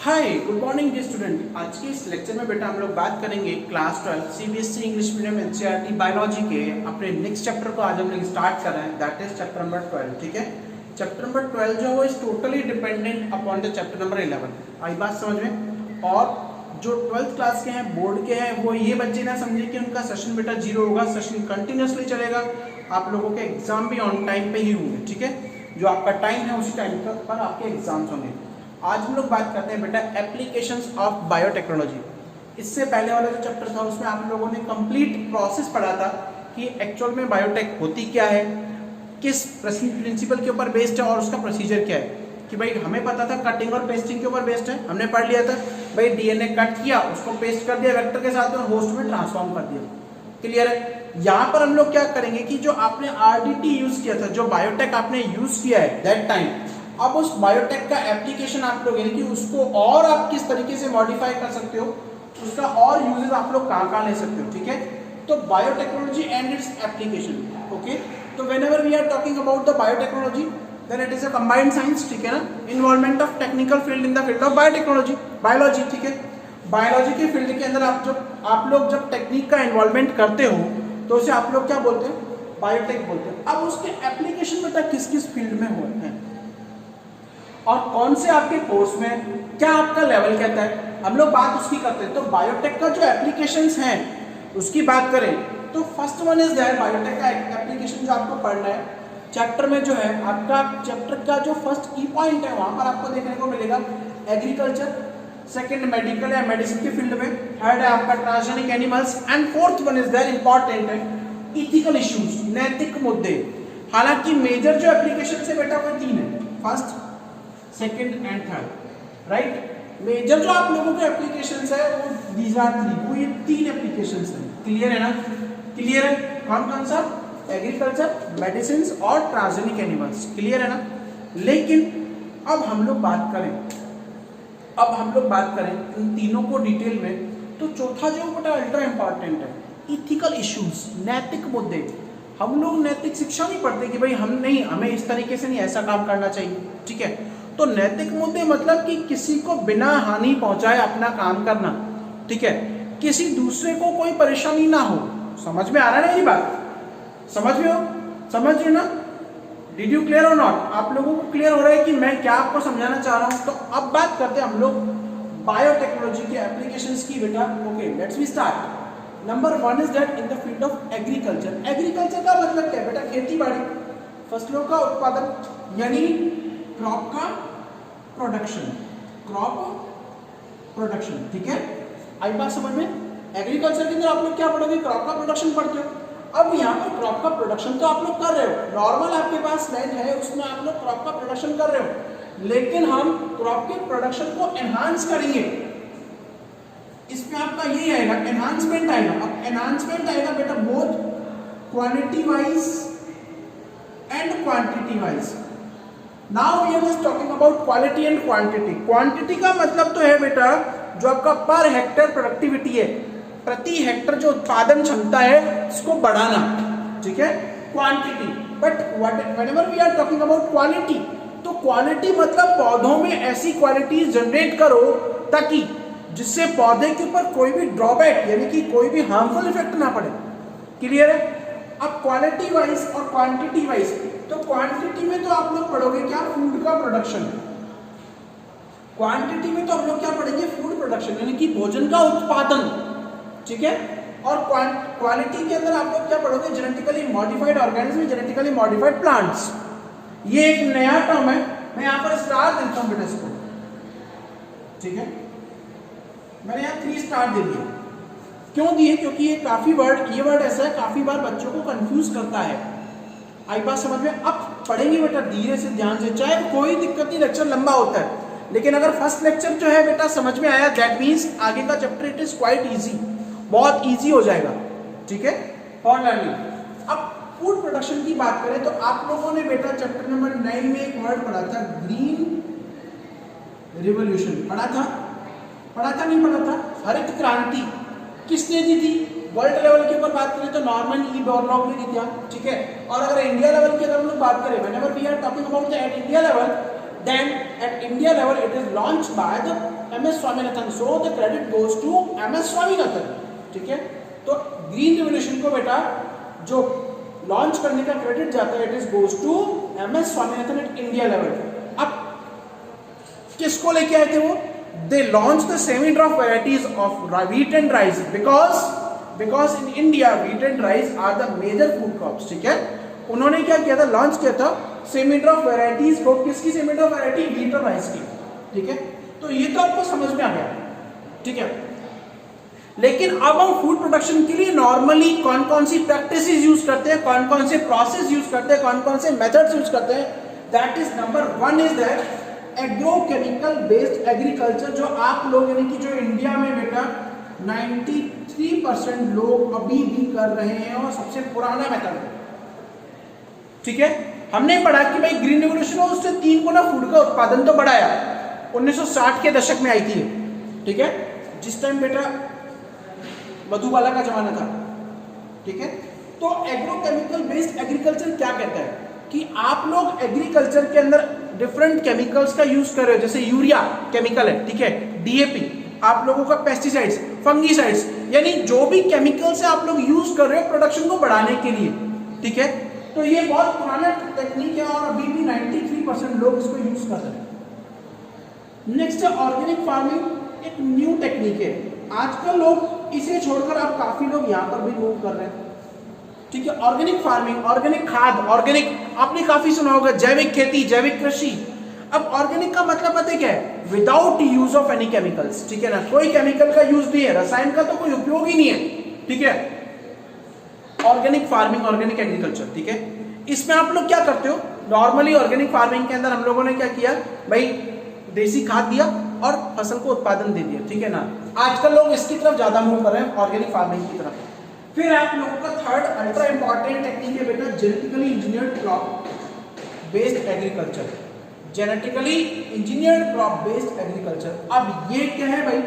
Hi good morning dear student. आज के इस लेक्चर में बेटा हम लोग बात करेंगे class 12 CBSE English medium NCERT biology के अपने नेक्स्ट चैप्टर को आज हम लोग स्टार्ट कर रहे हैं, दैट इज चैप्टर नंबर 12। ठीक है, चैप्टर नंबर 12 जो है वो is totally dependent upon the chapter number 11। आई बात समझ में? और जो 12th क्लास के हैं, बोर्ड के हैं, वो ये बच्चे ना समझे कि उनका सेशन बेटा 0 होगा, सेशन कंटिन्यूसली चलेगा, आप लोगों के एग्जाम भी ऑन टाइम पे ही होंगे। ठीक है, जो आपका टाइम है उसी टाइम पर आपके एग्जाम्स होंगे। आज हम लोग बात करते हैं बेटा एप्लीकेशंस ऑफ बायोटेक्नोलॉजी। इससे पहले वाला जो चैप्टर था उसमें आप लोगों ने कंप्लीट प्रोसेस पढ़ा था कि एक्चुअल में बायोटेक होती क्या है, किस प्रिंसिपल के ऊपर बेस्ड है और उसका प्रोसीजर क्या है। कि भाई हमें पता था कटिंग और पेस्टिंग के ऊपर बेस्ड है, हमने पढ़ लिया था। भाई डीएनए कट किया, उसको पेस्ट कर दिया वेक्टर के साथ में, होस्ट में ट्रांसफॉर्म कर दिया। क्लियर है? यहाँ पर हम लोग क्या करेंगे कि जो आपने आरडीटी यूज किया था, जो बायोटेक आपने यूज किया है दैट टाइम, अब उस बायोटेक का एप्लीकेशन आप लोग यानी कि उसको और आप किस तरीके से मॉडिफाई कर सकते हो, उसका और यूजेस आप लोग कहाँ ले सकते हो। ठीक है, तो biotechnology and its application. Okay, तो whenever we are talking about the biotechnology then it is a combined science. ठीक है ना, involvement of technical field in the field of biotechnology, biology. ठीक है, बायोलॉजी के फील्ड के अंदर आप लोग जब टेक्निक का इन्वॉल्वमेंट करते हो तो उसे आप लोग क्या बोलते हैं? बायोटेक बोलते हैं। अब उसके एप्लीकेशन बेटा किस किस फील्ड में होते हैं और कौन से आपके कोर्स में, क्या आपका लेवल कहता है, हम लोग बात उसकी करते हैं। तो बायोटेक का जो एप्लीकेशंस हैं उसकी बात करें तो first one is that biotech का एप्लीकेशन जो आपको पढ़ना है चैप्टर में, जो है आपका चैप्टर का जो फर्स्ट की पॉइंट है वहां पर आपको देखने को मिलेगा एग्रीकल्चर, सेकंड मेडिकल या मेडिसिन के फील्ड में, थर्ड है आपका transgenic animals and fourth one is that important है इथिकल इश्यूज, नैतिक मुद्दे। हालांकि मेजर जो एप्लीकेशन है बेटा वो 3 है, first second and third. Right, major जो आप लोगों के एप्लीकेशंस है वो दीज आर 3, वो ये 3 एप्लीकेशंस हैं। क्लियर है ना? क्लियर है? कौन कौन सा? एग्रीकल्चर, मेडिसिन और ट्रांसजेनिक एनिमल्स। क्लियर है ना? लेकिन अब हम लोग बात करें इन तीनों को डिटेल में, तो चौथा जो बेटा अल्ट्रा इंपॉर्टेंट है, इथिकल इश्यूज, नैतिक मुद्दे। हम लोग नैतिक शिक्षा नहीं पढ़ते कि भाई हमें इस तरीके से नहीं ऐसा काम करना चाहिए। ठीक है, तो नैतिक मुद्दे मतलब कि किसी को बिना हानि पहुंचाए अपना काम करना। ठीक है, किसी दूसरे को कोई परेशानी ना हो। समझ में आ रहा है ना ये बात? समझ रहे हो ना? डिड यू क्लियर और नॉट? आप लोगों को क्लियर हो रहा है कि मैं क्या आपको समझाना चाह रहा हूं? तो अब बात करते हैं हम लोग बायोटेक्नोलॉजी के एप्लीकेशंस की बेटा। Okay, let's we start. Number 1 is that in the field of agriculture. Agriculture का मतलब क्या है बेटा? खेती बाड़ी, फसलों का उत्पादन यानी क्रॉप का प्रोडक्शन, क्रॉप प्रोडक्शन। ठीक है, आई बात समझ में? एग्रीकल्चर के अंदर आप लोग क्या पढ़ोगे? क्रॉप का प्रोडक्शन पढ़ते हो। अब यहाँ पर क्रॉप का प्रोडक्शन तो आप लोग कर रहे हो, नॉर्मल आपके पास लैंड है उसमें आप लोग क्रॉप का प्रोडक्शन कर रहे हो, लेकिन हम क्रॉप के प्रोडक्शन को एनहांस करेंगे। इसमें आपका ये आएगा, एनहांसमेंट आएगा। अब एनहांसमेंट आएगा बेटा both quality wise and quantity wise. Now we are just talking about quality and quantity. Quantity का मतलब तो है बेटा जो आपका पर हेक्टेयर प्रोडक्टिविटी है, प्रति हेक्टर जो उत्पादन क्षमता है इसको बढ़ाना। ठीक है, quantity. But whenever we are talking about quality, तो क्वालिटी मतलब पौधों में ऐसी क्वालिटीज जनरेट करो ताकि जिससे पौधे के ऊपर कोई भी ड्रॉबैक यानी कि कोई भी हार्मफुल इफेक्ट ना पड़े। क्लियर है? अब क्वालिटी वाइज और क्वांटिटी वाइज, तो क्वांटिटी में तो आप लोग पढ़ोगे क्या? फूड का प्रोडक्शन। क्वांटिटी में तो हम लोग क्या पढ़ेंगे? फूड प्रोडक्शन यानी कि भोजन का उत्पादन। ठीक है, और क्वालिटी के अंदर आप लोग क्या पढ़ोगे? Genetically modified organism, genetically modified plants. ये एक नया टर्म है, मैं यहाँ पर स्टार देता हूँ बेटा इसको। ठीक है, मैंने यहाँ 3 स्टार दे दिए। क्यों दिए? क्योंकि ये वर्ड ऐसा है काफी बार बच्चों को कंफ्यूज करता है। आई बात समझ में? अब पढ़ेंगे बेटा धीरे से, ध्यान से, चाहे कोई दिक्कत नहीं, लेक्चर लंबा होता है, लेकिन अगर फर्स्ट लेक्चर जो है बेटा समझ में आया दैट मीन्स आगे का chapter it is quite easy, बहुत इजी हो जाएगा। ठीक है, फॉर लर्निंग। अब फूड प्रोडक्शन की बात करें तो आप लोगों ने बेटा चैप्टर नंबर 9 में एक वर्ड पढ़ा था, ग्रीन रिवॉल्यूशन। पढ़ा था नहीं पढ़ा था? हरित क्रांति किसने दी थी? वर्ल्ड लेवल के ऊपर बात करें तो नॉर्मन ली बोरलॉग ने दिया। ठीक है, और अगर इंडिया लेवल की अगर हम लोग बात करें, whenever we are talking about the at India level, then at India level it is launched by the MS Swaminathan, so the credit goes to MS Swaminathan, ठीक है। तो ग्रीन रिवोल्यूशन को बेटा जो लॉन्च करने का क्रेडिट जाता है, it is goes to MS Swaminathan at India level. अब किसको लेके आए थे वो? They launch the semi draft varieties of wheat and rice because in India wheat and rice are the major food crops, ठीक है। उन्होंने क्या किया था, लॉन्च किया था सेमी ड्राफ्ट वेराइटीज को। किसकी सेमी ड्राफ्ट वैरायटी? व्हीट और राइस की, ठीक है। तो ये तो आपको समझ में आ गया, ठीक है। लेकिन अब हम फूड प्रोडक्शन के लिए नॉर्मली कौन कौन सी प्रैक्टिसेस यूज करते हैं, कौन कौन से प्रोसेस यूज करते हैं, कौन कौन से मेथड्स यूज करते हैं, that is number 1 is that agrochemical based agriculture. जो आप लोग यानी कि जो इंडिया में बेटा 93% लोग अभी भी कर रहे हैं और सबसे पुराना मेथड है, ठीक है। हमने पढ़ा कि भाई ग्रीन रिवोल्यूशन हो, उससे 3 गुना फूड का उत्पादन तो बढ़ाया, 1960 के दशक में आई थी, ठीक है, जिस टाइम बेटा मधुबाला का जमाना था, ठीक है। तो एग्रोकेमिकल बेस्ड एग्रीकल्चर क्या कहता है कि आप लोग एग्रीकल्चर के अंदर डिफरेंट केमिकल्स का यूज कर रहे हो, जैसे यूरिया केमिकल है, ठीक है, DAP, आप लोगों का पेस्टिसाइड्स, फंगीसाइड्स, यानी जो भी केमिकल्स है आप लोग यूज कर रहे हो प्रोडक्शन को बढ़ाने के लिए, ठीक है। तो ये बहुत पुराना टेक्निक है और अभी भी 93% लोग इसको यूज कर रहे हैं। नेक्स्ट है ऑर्गेनिक फार्मिंग, एक न्यू टेक्निक है। आजकल लोग इसे छोड़कर अब काफी लोग यहाँ पर भी मूव कर रहे हैं, ठीक है। ऑर्गेनिक फार्मिंग, ऑर्गेनिक खाद, ऑर्गेनिक आपने काफी सुना होगा, जैविक खेती, जैविक कृषि। अब ऑर्गेनिक का मतलब पता है क्या है? Without use of any chemicals, ठीक है ना, कोई केमिकल का यूज नहीं है, रसायन का तो कोई उपयोग ही नहीं है, ठीक है। ऑर्गेनिक फार्मिंग, ऑर्गेनिक एग्रीकल्चर, ठीक है। इसमें आप लोग क्या करते हो? नॉर्मली ऑर्गेनिक फार्मिंग के अंदर हम लोगों ने क्या किया भाई, देसी खाद दिया और फसल को उत्पादन दे दिया, ठीक है ना। आजकल लोग इसकी तरफ ज्यादा मूव कर रहे हैं, ऑर्गेनिक फार्मिंग की तरफ। फिर आप लोगों का थर्ड अल्ट्रा इंपॉर्टेंट टेक्निक है बेटा, genetically engineered crop based agriculture. Genetically engineered crop based agriculture. अब ये क्या है भाई?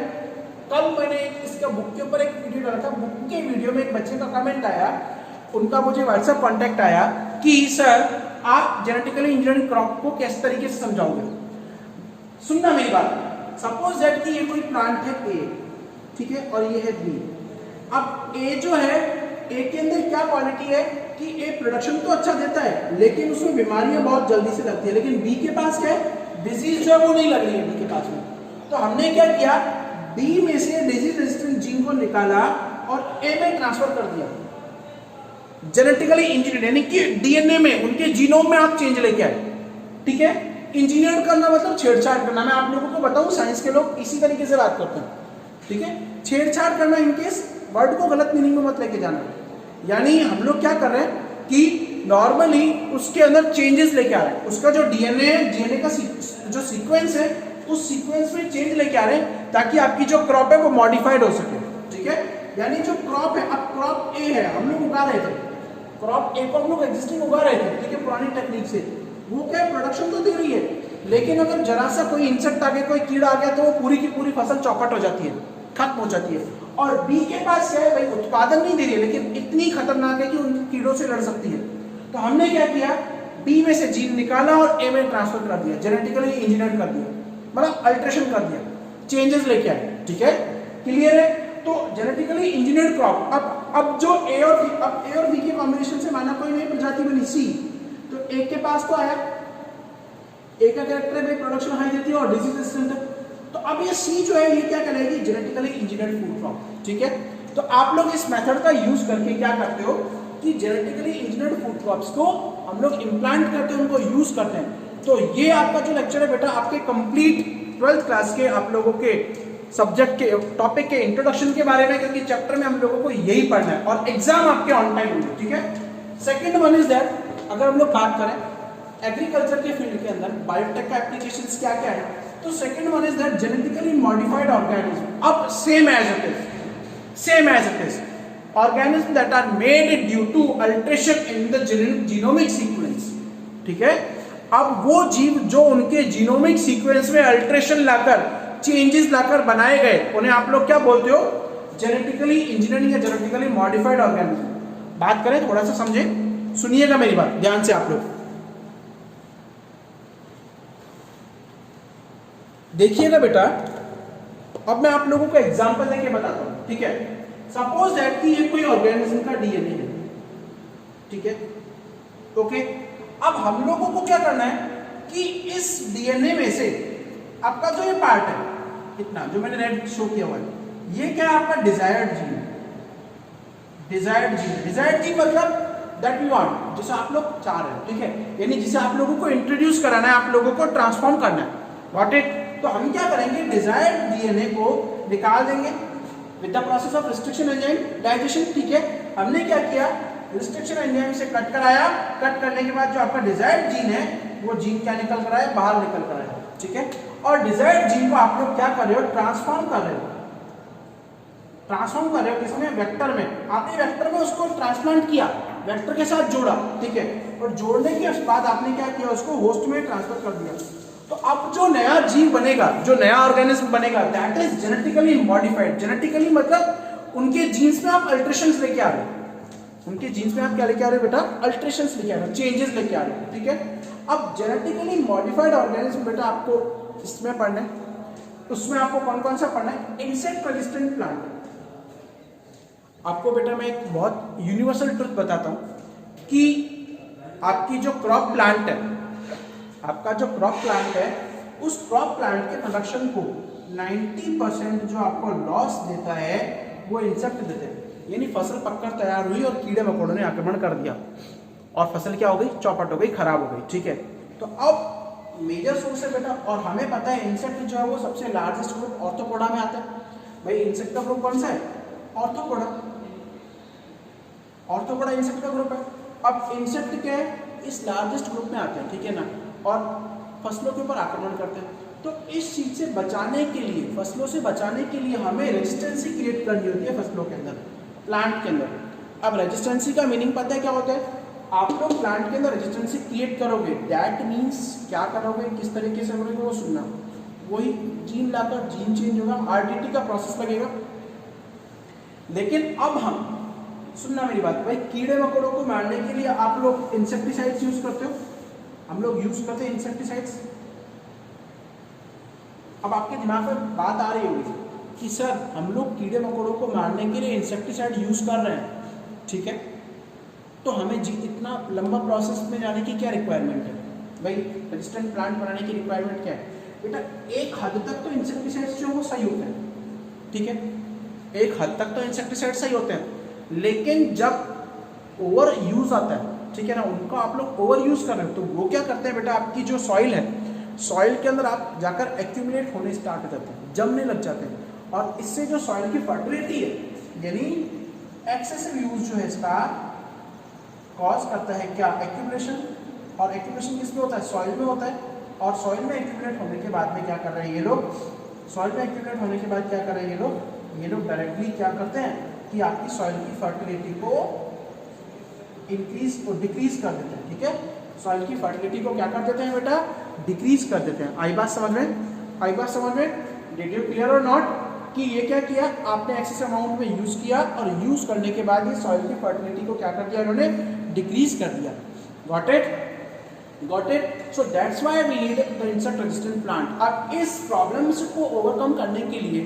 कल मैंने इसका बुक के ऊपर एक वीडियो डाला था, बुक के वीडियो में एक बच्चे का कमेंट आया, उनका मुझे व्हाट्सएप कांटेक्ट आया कि सर आप जेनेटिकली इंजीनियर्ड क्रॉप को किस तरीके से समझाओगे। सुनना मेरी बात, सपोज दैट कि ये कोई प्लांट है A, ठीक है, और ये है B। अब A जो है, A के अंदर क्या क्वालिटी है कि A प्रोडक्शन तो अच्छा देता है लेकिन उसमें बीमारियां बहुत जल्दी से लगती है, लेकिन B के पास क्या है, डिजीज जो है वो नहीं लग रही है B के पास में। तो हमने क्या किया, B में से डिजीज रेजिस्टेंट जीन को निकाला और A में ट्रांसफर कर दिया। जेनेटिकली इंजीनियर यानी कि DNA में, उनके जीनोम में आप चेंज लेके आए, ठीक है। इंजीनियर करना मतलब छेड़छाड़ करना। मैं आप लोगों को बताऊं, साइंस के लोग इसी तरीके से बात करते हैं, ठीक है। छेड़छाड़ करना, इनकेस वर्ड को गलत मीनिंग में मत लेके जाना। यानी हम लोग क्या कर रहे हैं कि नॉर्मली उसके अंदर चेंजेस लेके आ रहे हैं, उसका जो DNA का जो सीक्वेंस है उस सीक्वेंस में चेंज लेके आ रहे हैं ताकि आपकी जो क्रॉप है वो मॉडिफाइड हो सके, ठीक है। यानी जो क्रॉप है, अब क्रॉप A है, हम लोग उगा रहे थे, क्रॉप A को हम लोग एग्जिस्टिंग उगा रहे थे, ठीक है, पुरानी टेक्निक से। वो क्या प्रोडक्शन तो दे रही है, लेकिन अगर जरा सा कोई इंसेक्ट आ गया, कोई कीड़ा आ गया, तो वो पूरी की पूरी फसल चौपट हो जाती है, खत्म हो जाती है। और B के पास क्या है भाई, उत्पादन नहीं दे रही है लेकिन इतनी खतरनाक है कि उन कीड़ों से लड़ सकती है। तो हमने क्या किया, B में से जीन निकाला और A में ट्रांसफर कर दिया, जेनेटिकली इंजीनियर कर दिया, मतलब अल्ट्रेशन कर दिया, चेंजेस लेके आए, ठीक है, क्लियर है। तो जेनेटिकली इंजीनियर्ड क्रॉप, अब जो A और B के कॉम्बिनेशन से माना कोई नई प्रजाति बनी C, तो A के पास तो आया, A का कैरेक्टर है प्रोडक्शन हाई देती है और डिजीज रेजिस्टेंट है। तो अब ये C जो है ये क्या करेगी, जेनेटिकली इंजीनियर्ड फूड क्रॉप, ठीक है। तो आप लोग इस मेथड का यूज करके क्या करते हो कि जेनेटिकली इंजीनियर्ड फूड क्रॉप्स को हम लोग इम्प्लांट करते हैं, उनको यूज करते हैं। तो ये आपका जो लेक्चर है बेटा, आपके कंप्लीट 12th क्लास के आप लोगों के सब्जेक्ट के टॉपिक के इंट्रोडक्शन के बारे में, क्योंकि चैप्टर में हम लोगों को यही पढ़ना है और एग्जाम आपके ऑन टाइम होंगे, ठीक है। सेकंड वन इज दैट, अगर हम लोग बात करें एग्रीकल्चर के फील्ड के अंदर बायोटेक का एप्लीकेशंस क्या क्या है, तो second one is that genetically modified organism. अब same as it is organism that are made due to alteration in the genomic sequence, ठीक है। अब वो जीव जो उनके जीनोमिक सीक्वेंस में अल्टरेशन लाकर, चेंजेस लाकर बनाए गए, उन्हें आप लोग क्या बोलते हो, जेनेटिकली इंजीनियरिंग या जेनेटिकली मॉडिफाइड ऑर्गेनिज्म। बात करें, थोड़ा सा समझे, सुनिएगा मेरी बात ध्यान से आप लोग। देखिएगा बेटा, अब मैं आप लोगों को एग्जांपल देके बताता हूं, ठीक है। सपोज दैट कि ये कोई ऑर्गेनिज्म का डीएनए है, ठीक है, ओके। अब हम लोगों को क्या करना है कि इस डीएनए में से आपका जो ये पार्ट है, इतना जो मैंने रेड शो किया हुआ है, ये क्या है आपका डिजायर्ड जीन। डिजायर्ड जीन मतलब दैट वी वांट, जिसे आप लोग चाह रहे हैं, ठीक है, यानी जिसे आप लोगों को इंट्रोड्यूस कराना है, आप लोगों को ट्रांसफॉर्म करना है, गॉट इट। तो हम क्या करेंगे, डिजायर्ड डीएनए को निकाल देंगे with the process of restriction enzyme digestion, ठीक है। हमने क्या किया, रिस्ट्रिक्शन एंजाइम से कट कराया, कट करने के बाद जो आपका डिजायर्ड जीन है वो जीन क्या निकल कर आया, बाहर निकल कर आया, ठीक है। और डिजायर्ड जीन को आप लोग क्या कर रहे हो, ट्रांसफॉर्म कर रहे हो, ट्रांसफॉर्म कर रहे हो किसमें, वेक्टर में। आपने वेक्टर में उसको ट्रांसप्लांट किया, वेक्टर के साथ जोड़ा, ठीक है, और जोड़ने के बाद आपने क्या किया, उसको होस्ट में ट्रांसफर कर दिया। तो अब जो नया जीव बनेगा, जो नया ऑर्गेनिज्म बनेगा, that is genetically modified. Genetically मतलब उनके जीन्स में आप अल्टरेशंस लेके आ रहे हो, उनके जीन्स में आप क्या लेके आ रहे हो बेटा, अल्टरेशंस लेके आ रहे हो, चेंजेस लेके आ रहे हो, ठीक है। अब जेनेटिकली मॉडिफाइड ऑर्गेनिज्म बेटा आपको इसमें पढ़ना है, उसमें आपको कौन कौन सा पढ़ना है, इंसेक्ट रेजिस्टेंट प्लांट। आपको बेटा मैं एक बहुत यूनिवर्सल ट्रुथ बताता हूं कि आपकी जो क्रॉप प्लांट है, आपका जो क्रॉप प्लांट है, उस क्रॉप प्लांट के प्रोडक्शन को 90% जो आपको लॉस देता है वो इंसेक्ट देते हैं। यानी फसल पककर तैयार हुई और कीड़े मकोड़ों ने आक्रमण कर दिया और फसल क्या हो गई, चौपट हो गई, खराब हो गई, ठीक है। तो अब मेजर सोर्स है बेटा, और हमें पता है इंसेक्ट जो है वो सबसे लार्जेस्ट ग्रुप ऑर्थोपोडा में आता है। भाई इंसेक्ट का ग्रुप कौन सा है, ऑर्थोपोडा। ऑर्थोपोडा इंसेक्ट का ग्रुप है। अब इंसेक्ट क्या है, इस लार्जेस्ट ग्रुप में आते हैं, ठीक है ना, और फसलों के ऊपर आक्रमण करते हैं। तो इस चीज से बचाने के लिए, फसलों से बचाने के लिए हमें रेजिस्टेंसी क्रिएट करनी होती है फसलों के अंदर, प्लांट के अंदर। अब रेजिस्टेंसी का मीनिंग पता है क्या होता है, आप लोग प्लांट के अंदर रेजिस्टेंसी क्रिएट करोगे, दैट मीन्स क्या करोगे, किस तरीके से करोगे वो सुनना। वही जीन लाकर जीन चेंज होगा, आरटीटी का प्रोसेस लगेगा। लेकिन अब हम सुनना मेरी बात, भाई कीड़े मकोड़ों को मारने के लिए आप लोग इंसेक्टिसाइड्स यूज करते हो, हम लोग यूज करते हैं इंसेक्टिसाइड्स। अब आपके दिमाग में बात आ रही होगी कि सर हम लोग कीड़े मकोड़ों को मारने के लिए इंसेक्टिसाइड यूज कर रहे हैं, ठीक है, तो हमें इतना लंबा प्रोसेस में जाने की क्या रिक्वायरमेंट है, भाई रेजिस्टेंट प्लांट बनाने की रिक्वायरमेंट क्या है बेटा। एक हद तक तो इंसेक्टिसाइड्स जो वो सही होते हैं, ठीक है, एक हद तक तो इंसेक्टिसाइड सही होते हैं, लेकिन जब ओवर यूज आता है, ठीक है ना, उनको आप लोग ओवर यूज कर रहे हो, तो वो क्या करते हैं बेटा, आपकी जो सॉइल है, सॉइल के अंदर आप जाकर एक्यूमुलेट होने स्टार्ट हो जाते हैं, जमने लग जाते हैं, और इससे जो सॉइल की फर्टिलिटी है, यानी एक्सेसिव यूज जो है इसका कॉज करता है क्या, एक्यूमुलेशन। और एक्यूमुलेशन किस में होता है, सॉइल में होता है। और सॉइल में एक्यूमुलेट होने के बाद में क्या कर रहे हैं ये लोग, सॉइल में एक्यूमुलेट होने के बाद क्या कर रहे हैं ये लोग डायरेक्टली क्या करते हैं कि आपकी सॉइल की फर्टिलिटी को इंक्रीज और डिक्रीज कर देते हैं, ठीक है। सॉइल की फर्टिलिटी को क्या कर देते हैं बेटा, डिक्रीज कर देते हैं। आई बात समझ में, आई बात समझ में, डिड यू क्लियर और नॉट, कि ये क्या किया, आपने एक्सेस अमाउंट में यूज किया और यूज करने के बाद ये सॉइल की फर्टिलिटी को क्या कर दिया इन्होंने, डिक्रीज कर दिया। Got it, got it. So that's why we need the insect resistant plant. अब इस प्रॉब्लम्स को ओवरकम करने के लिए,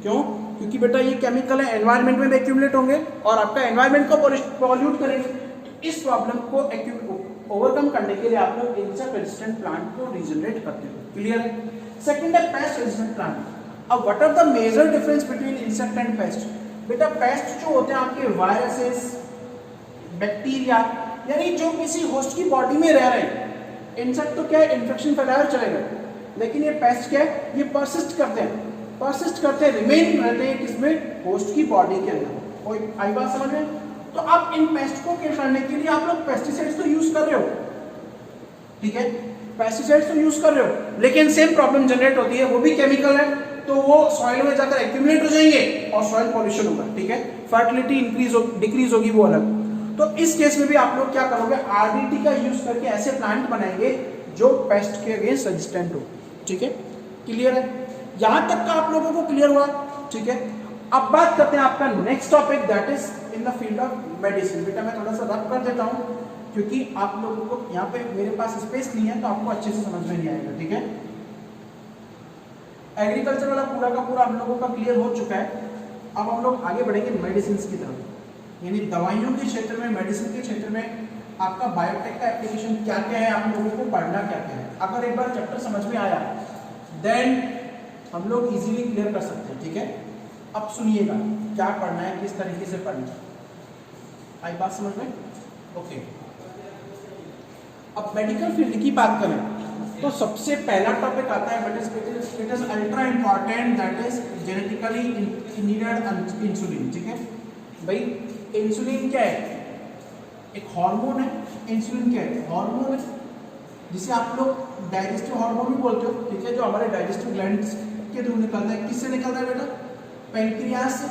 क्यों, क्योंकि बेटा ये केमिकल है, एनवायरनमेंट में एक्यूमुलेट होंगे और आपका एनवायरनमेंट को पॉल्यूट करेंगे। इस प्रॉब्लम को ओवरकम करने के लिए आप लोग इंसेक्ट रेजिस्टेंट प्लांट को रीजनरेट करते हो। क्लियर है। सेकंड है पेस्ट रेजिस्टेंट प्लांट। अब what are the major difference between insect and pest. बेटा पेस्ट जो होते हैं आपके वायरसेस, बैक्टीरिया, यानी जो किसी होस्ट की बॉडी में रह रहे हैं। इंसेक्ट तो क्या है, इन्फेक्शन फैलाए और चले गए, लेकिन ये पेस्ट क्या है, ये परसिस्ट करते हैं, रिमेन रहते हैं किसमें, होस्ट की बॉडी के अंदर। कोई आई बात समझ में। तो आप इन पेस्ट को क्या करने के लिए आप लोग पेस्टिसाइड्स तो यूज कर रहे हो, ठीक है, पेस्टिसाइड्स तो यूज कर रहे हो, लेकिन सेम प्रॉब्लम जनरेट होती है, वो भी केमिकल है, तो वो सॉइल में जाकर एक्यूमुलेट हो जाएंगे और सॉइल पॉल्यूशन होगा, ठीक है, फर्टिलिटी इंक्रीज डिक्रीज होगी, वो अलग। तो इस केस में भी आप लोग क्या करोगे, आरडीटी का यूज करके ऐसे प्लांट बनाएंगे जो पेस्ट के अगेंस्ट रेजिस्टेंट हो, ठीक है। क्लियर है, यहां तक का आप लोगों को क्लियर हुआ, ठीक है। अब बात करते हैं आपका next topic, that is in the field of medicine. बेटा मैं थोड़ा सा रब कर देता हूं क्योंकि आप लोगों को यहाँ पे मेरे पास स्पेस नहीं है, तो आपको अच्छे से समझ में नहीं आएगा, ठीक है। एग्रीकल्चर वाला पूरा का पूरा हम लोगों का क्लियर हो चुका है। अब हम लोग आगे बढ़ेंगे मेडिसिन की तरफ, यानी दवाइयों के क्षेत्र में, मेडिसिन के क्षेत्र में आपका बायोटेक का एप्लीकेशन क्या क्या है, आप लोगों को पढ़ना क्या क्या है। अगर एक बार चैप्टर समझ में आया देन हम लोग इजीली क्लियर कर सकते हैं, ठीक है। अब सुनिएगा क्या पढ़ना है, किस तरीके से पढ़ना है, आई बात समझ में? ओके। अब मेडिकल फील्ड की बात करें तो सबसे पहला टॉपिक आता है it is ultra important, that is genetically engineered insulin, ठीक है भाई। इंसुलिन क्या है? एक हार्मोन है। इंसुलिन क्या है? हार्मोन है, जिसे आप लोग डाइजेस्टिव हार्मोन भी बोलते हो, ठीक है, जो हमारे डाइजेस्टिव ग्लैंड्स के थ्रू निकलता है। किससे निकलता है बेटा? पैंक्रियास से।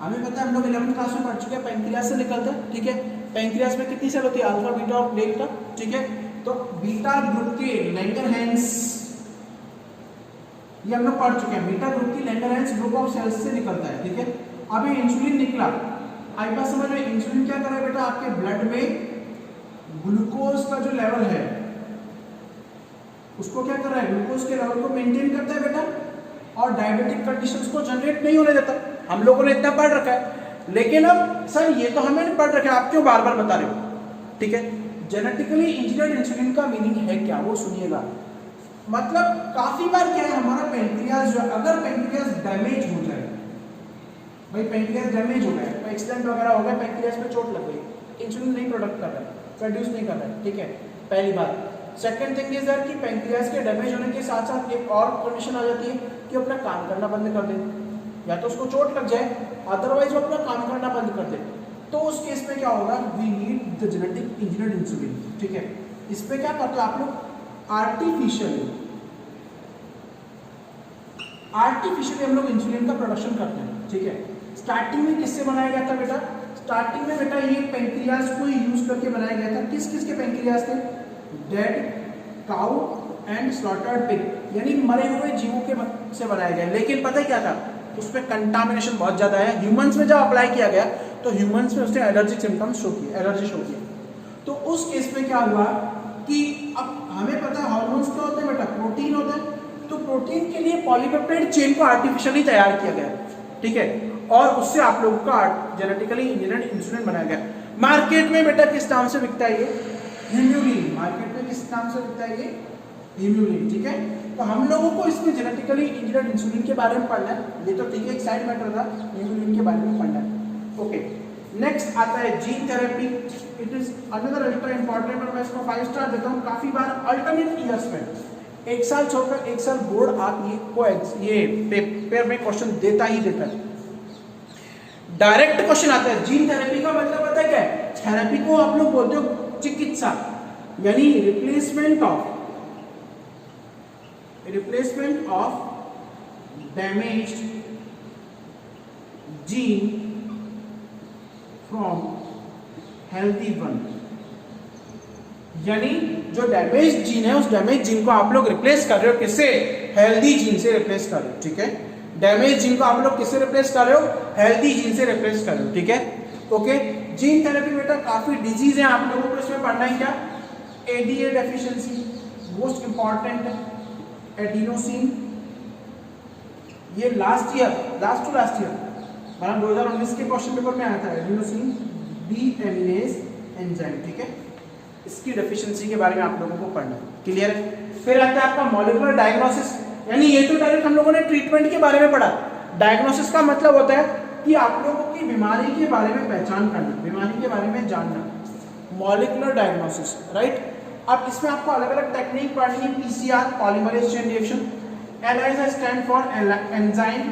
हमें पता है, हम लोग 11वीं क्लास में पढ़ चुके हैं, पैंक्रियास से निकलता है, ठीक है। पैंक्रियास में कितनी सेल होती है? अल्फा, बीटा और डेल्टा, ठीक है। तो बीटा ग्रुप के लैंगरहैंस, ये हम लोग पढ़ चुके हैं, बीटा ग्रुप की लैंगरहैंस ग्रुप ऑफ सेल्स से निकलता है, ठीक है। अब ये इंसुलिन निकला, आई बात समझ में? इंसुलिन क्या कर रहा है बेटा? आपके ब्लड में ग्लूकोज का जो लेवल है उसको क्या कर रहा है? ग्लूकोज के लेवल को मेंटेन करता है बेटा, और डायबिटिक कंडीशंस को जनरेट नहीं होने देता। हम लोगों ने इतना पढ़ रखा है, लेकिन अब सर ये तो हमें पढ़ रखा है, आप क्यों बार बार बता रहे हो, ठीक है। जेनेटिकली इंजीनियर्ड इंसुलिन का मीनिंग है क्या, वो सुनिएगा। मतलब काफी बार क्या है, हमारा पैंक्रियास जो, अगर पैंक्रियास डैमेज हो जाए, भाई पैंक्रियास डैमेज हो गया, एक्सीडेंट वगैरह हो गया, पैंक्रियास पे चोट लग गई, इंसुलिन नहीं प्रोडक्ट कर रहा है, प्रोड्यूस नहीं कर रहा है, ठीक है, पहली बात। सेकंड थिंग इज दैट कि पैंक्रियास के डैमेज होने के साथ साथ एक और कंडीशन आ जाती है कि अपना काम करना बंद कर दे, या तो उसको चोट लग जाए, अदरवाइज वो अपना काम करना बंद कर दे। तो उस केस में क्या होगा? We need the genetic engineered insulin, ठीक है। इस पे क्या करते हो आप लोग? आर्टिफिशियली हम लोग इंसुलिन का प्रोडक्शन करते हैं, ठीक है। स्टार्टिंग में किससे बनाया गया था बेटा? स्टार्टिंग में बेटा ये पैंक्रियास को यूज करके बनाया गया था। किस किस के पैंक्रियास थे? Dead cow and slaughtered pig, यानी मरे हुए जीवों के से बनाया गया। लेकिन पता है क्या था? उसमें कंटामिनेशन बहुत ज्यादा है। ह्यूमंस में जब अप्लाई किया गया तो ह्यूमंस में उसने एलर्जिक सिम्टम्स शो किए, एलर्जी शो किया। तो उस केस में क्या हुआ कि अब हमें पता है हार्मोन्स क्या होते हैं बेटा? प्रोटीन होते हैं। तो प्रोटीन के लिए पॉलीपेप्टाइड चेन को आर्टिफिशियली तैयार किया गया, ठीक है, और उससे आप लोगों का जेनेटिकली इंजीनियर्ड इंसुलिन बनाया गया। मार्केट में बेटा किस नाम से बिकता है ये? ह्यूम्यूलिन। मार्केट में किस नाम से बिकता है ये? ह्यूम्यूलिन, ठीक है। तो हम लोगों को इसमें जेनेटिकली इंजीनियर्ड इंसुलिन के बारे में पढ़ना है, ये तो ठीक है, एक साइड मैटर था, ह्यूम्यूलिन के बारे में पढ़ना है। ओके, नेक्स्ट आता है gene therapy. It is another ultra important, और मैं इसको 5 स्टार देता हूँ। काफी बार अल्टरनेट ईयर्स में, एक साल छोड़कर एक साल बोर्ड आप ये पेपर में क्वेश्चन देता ही देता है। डायरेक्ट क्वेश्चन आता है। जीन थेरेपी का मतलब पता है क्या है? थेरेपी को आप लोग बोलते हो चिकित्सा, यानी replacement of damaged gene from healthy one, यानी जो डैमेज जीन है उस डैमेज जीन को आप लोग रिप्लेस कर रहे हो। किससे? हेल्दी जीन से रिप्लेस कर रहे हो, ठीक है। डैमेज जीन को आप लोग किससे रिप्लेस कर रहे हो? हेल्दी जीन से रिप्लेस कर रहे हो, ठीक है। ओके, जीन थेरेपी बेटा काफी डिजीज है, आप लोगों को इसमें पढ़ना है क्या? एडीए डेफिशिएंसी मोस्ट इंपॉर्टेंट है, एडिनोसिन, ये लास्ट ईयर मतलब 2019 के क्वेश्चन पेपर में आया था, एडिनोसिन डीएमिनेज एंजाइम, ठीक है। इसकी डेफिशिएंसी के बारे में आप लोगों को पढ़ना है, क्लियर है। फिर आता है आपका मॉलिक्यूलर डायग्नोसिस, यानी ये तो डायरेक्ट हम लोगों ने ट्रीटमेंट के बारे में पढ़ा। डायग्नोसिस का मतलब होता है कि आप लोगों की बीमारी के बारे में पहचान करना, बीमारी के बारे में जानना, मॉलिक्यूलर डायग्नोसिस, राइट। अब इसमें आपको अलग अलग टेक्निक पढ़नी है। PCR, polymerase chain reaction, ELISA stand for enzyme,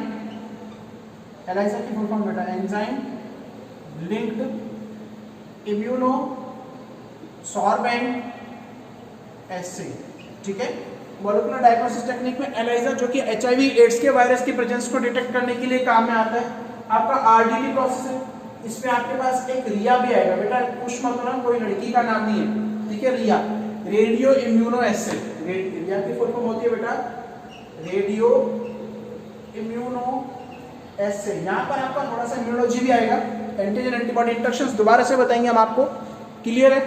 ELISA की फुल फॉर्म बेटा enzyme linked immunosorbent assay, ठीक है। मॉलिक्यूलर डायग्नोसिस टेक्निक में एलाइजा, जो कि एचआईवी एड्स के वायरस की प्रेजेंस को डिटेक्ट करने के लिए काम में आता है। आपका आरडीटी प्रोसेस है, इसमें आपके पास एक रिया भी आएगा बेटा, कुछ मत होना, कोई लड़की का नाम नहीं है, ठीक है। रिया, रेडियो इम्यूनो एसे, रिया की फुल फॉर्म होती है बेटा रेडियो इम्यूनो एसे। यहाँ पर आपका थोड़ा सा इम्यूनोलॉजी भी आएगा, एंटीजन एंटीबॉडी इंटरेक्शंस दोबारा से बताएंगे हम आपको, क्लियर है।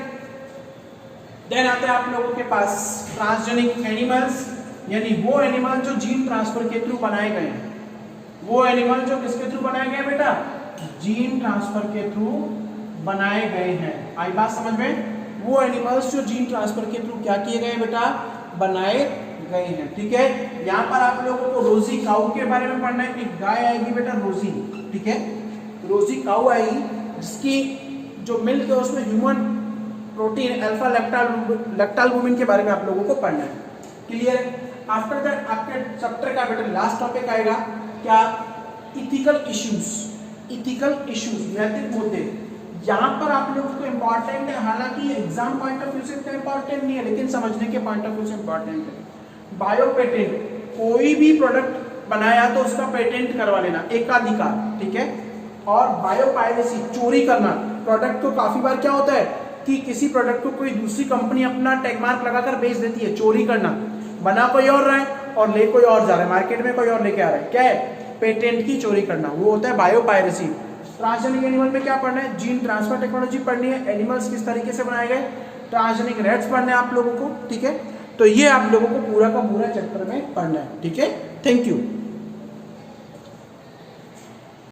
देन आते हैं आप लोगों के पास ट्रांसजेनिक एनिमल्स, यानी वो एनिमल जो जीन ट्रांसफर के थ्रू बनाए गए हैं, वो एनिमल जो किसके थ्रू बनाए गए बेटा, जीन ट्रांसफर के थ्रू बनाए गए हैं। आई बात समझ में? वो एनिमल्स जो जीन ट्रांसफर के थ्रू क्या किए गए बेटा, बनाए गए हैं। ठीक है, यहाँ पर आप लोगों को रोजी काऊ के बारे में पढ़ना है। एक गाय आएगी बेटा रोजी, ठीक है, रोजी काऊ आएगी जिसकी जो मिल्क है उसमें ह्यूमन प्रोटीन अल्फा लैक्टालबुमिन के बारे में आप लोगों को पढ़ना है। क्लियर है? आफ्टर दैट आपके चैप्टर का बेटा लास्ट टॉपिक आएगा क्या, इथिकल इश्यूज। इथिकल इश्यूज नैतिक मुद्दे। यहाँ पर आप लोगों को इंपॉर्टेंट है, हालांकि एग्जाम पॉइंट ऑफ व्यू से इतना इंपॉर्टेंट नहीं है, लेकिन समझने के पॉइंट ऑफ व्यू से इंपॉर्टेंट है। बायो पेटेंट, कोई भी प्रोडक्ट बनाया तो उसका पेटेंट करवा लेना, एकाधिकार, ठीक है। और बायो पायरेसी, चोरी करना। प्रोडक्ट को काफी बार क्या होता है कि किसी प्रोडक्ट को कोई दूसरी कंपनी अपना टैग मार्क लगाकर बेच देती है, चोरी करना। बना कोई और रहा है और ले कोई और जा रहा है, मार्केट में कोई और लेके आ रहा है, क्या है, पेटेंट की चोरी करना, वो होता है बायो पायरेसी। ट्रांसजेनिक एनिमल में क्या पढ़ना है, जीन ट्रांसफर टेक्नोलॉजी पढ़नी है, एनिमल्स किस तरीके से बनाए गए, ट्रांसजेनिक रेट्स पढ़ने हैं आप लोगों को, ठीक है। तो ये आप लोगों को पूरा का पूरा चैप्टर में पढ़ना है, ठीक है। Thank you.